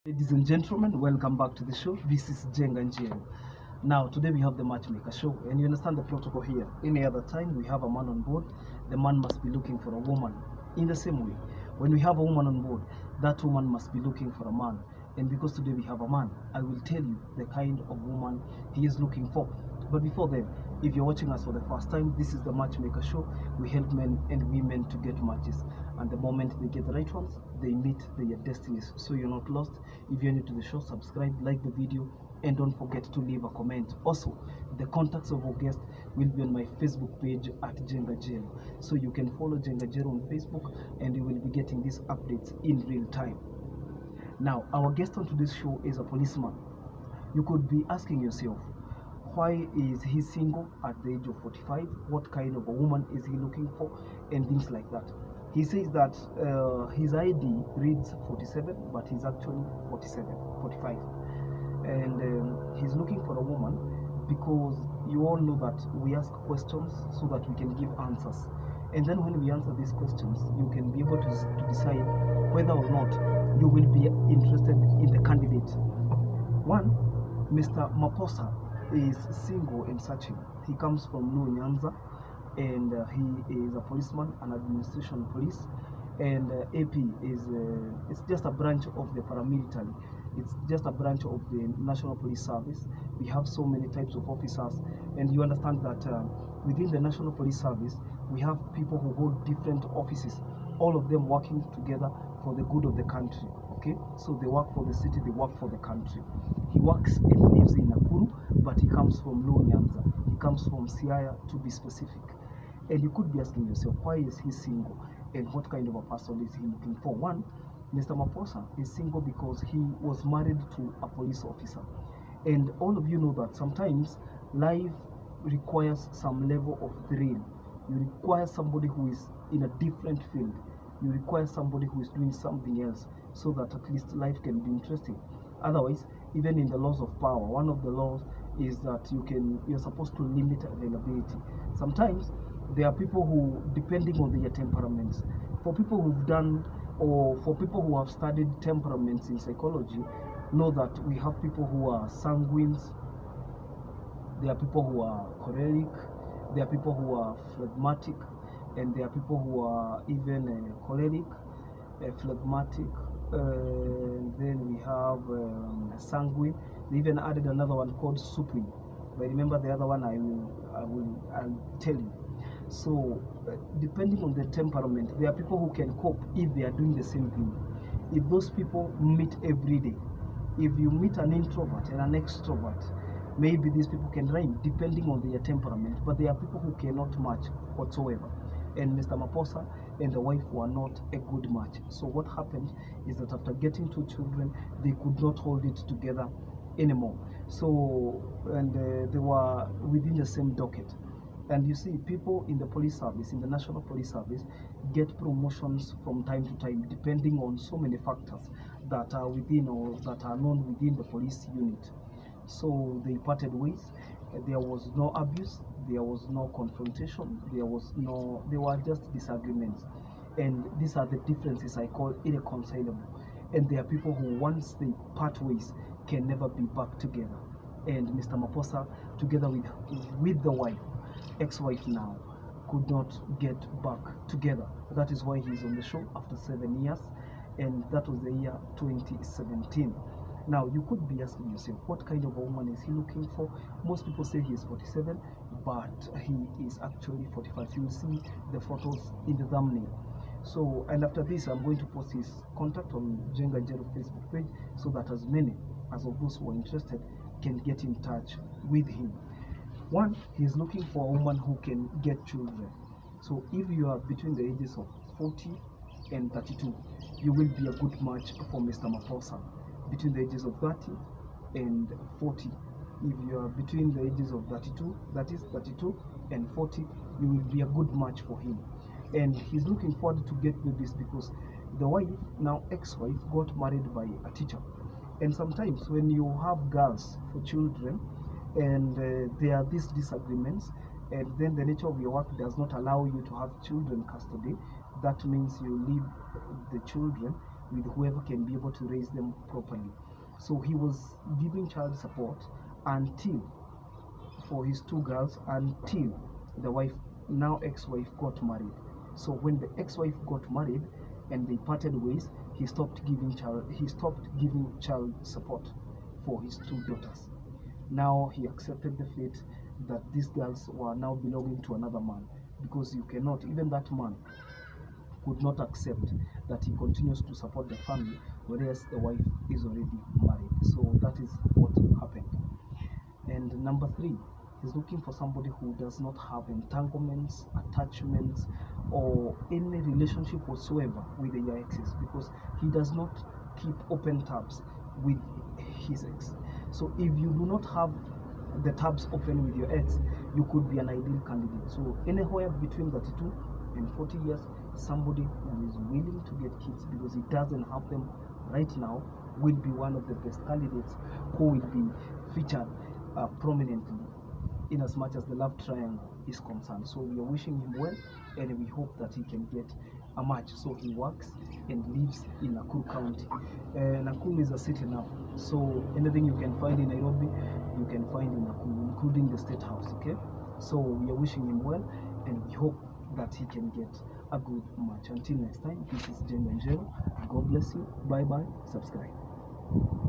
Ladies and gentlemen, welcome back to the show. This is Jenga Njero. Now, today we have the Matchmaker show, and you understand the protocol here. Any other time we have a man on board, the man must be looking for a woman. In the same way, when we have a woman on board, that woman must be looking for a man. And because today we have a man, I will tell you the kind of woman he is looking for. But before then, if you're watching us for the first time, this is the Matchmaker show. We help men and women to get matches, and the moment they get the right ones, they meet their destinies. So you're not lost. If you're new to the show, subscribe, like the video, and don't forget to leave a comment. Also, the contacts of our guest will be on my Facebook page at Jenga Jero. So you can follow Jenga Jero on Facebook, and you will be getting these updates in real time. Now, our guest on today's show is a policeman. You could be asking yourself, why is he single at the age of 45? What kind of a woman is he looking for? And things like that. He says that his ID reads 47, but he's actually 45. And he's looking for a woman because you all know that we ask questions so that we can give answers. And then when we answer these questions, you can be able to decide whether or not you will be interested in the candidate. One, Mr. Maposa is single and searching. He comes from Luo Nyanza, and he is a policeman, an administration police, and AP is it's just a branch of the paramilitary. It's just a branch of the National Police Service. We have so many types of officers, and you understand that within the National Police Service, we have people who hold different offices, all of them working together for the good of the country. Okay, so they work for the city, they work for the country. He works and lives in Nakuru, but he comes from Luo Nyanza. He comes from Siaya, to be specific. And you could be asking yourself, why is he single? And what kind of a person is he looking for? One, Mr. Maposa is single because he was married to a police officer. And all of you know that sometimes life requires some level of thrill. You require somebody who is in a different field. You require somebody who is doing something else so that at least life can be interesting. Otherwise, even in the laws of power, one of the laws is that you're supposed to limit availability. Sometimes there are people who, depending on their temperaments, for people who've done or for people who have studied temperaments in psychology, know that we have people who are sanguines, there are people who are choleric, there are people who are phlegmatic, and there are people who are even choleric, phlegmatic, then we have sanguine. They even added another one called supine, but remember the other one I'll tell you. So depending on the temperament, there are people who can cope if they are doing the same thing. If those people meet every day, if you meet an introvert and an extrovert, maybe these people can rhyme depending on their temperament, but there are people who cannot match whatsoever. And Mr. Maposa and the wife were not a good match. So what happened is that after getting 2 children, they could not hold it together anymore. So, and they were within the same docket. And you see, people in the police service, in the National Police Service, get promotions from time to time, depending on so many factors that are within or that are known within the police unit. So they parted ways. There was no abuse, there was no confrontation, there were just disagreements. And these are the differences I call irreconcilable. And there are people who, once they part ways, can never be back together. And Mr. Maposa, together with the wife, ex-wife now, could not get back together. That is why he's on the show after 7 years, and that was the year 2017. Now, you could be asking yourself, what kind of a woman is he looking for? Most people say he is 47, but he is actually 45. You will see the photos in the thumbnail. So, and after this, I'm going to post his contact on Jenga Jero Facebook page so that as many as of those who are interested can get in touch with him. One, he's looking for a woman who can get children. So if you are between the ages of 40 and 32, you will be a good match for Mr. Maposa. Between the ages of 30 and 40, if you are between the ages of 32, that is 32 and 40, you will be a good match for him. And he's looking forward to get babies because the wife, now ex-wife, got married by a teacher. And sometimes when you have girls for children, and there are these disagreements, and then the nature of your work does not allow you to have children custody, that means you leave the children with whoever can be able to raise them properly. So he was giving child support until, for his 2 girls, until the wife, now ex-wife, got married. So when the ex-wife got married and they parted ways, he stopped giving child support for his 2 daughters. Now he accepted the fate that these girls were now belonging to another man, because you cannot, even that man could not accept that he continues to support the family, whereas the wife is already married. So that is what happened. And number 3, he's looking for somebody who does not have entanglements, attachments, or any relationship whatsoever with the exes, because he does not keep open tabs with his ex. So if you do not have the tabs open with your ex, you could be an ideal candidate. So anywhere between 32 and 40 years, somebody who is willing to get kids because he doesn't have them right now will be one of the best candidates who will be featured prominently in as much as the love triangle is concerned. So we are wishing him well, and we hope that he can get a match. So he works and lives in Nakuru County. Nakuru is a city now, so anything you can find in Nairobi, you can find in Nakuru, including the State House. Okay, so we are wishing him well, and we hope that he can get a good match. Until next time, this is Jenga Njero. God bless you. Bye bye. Subscribe.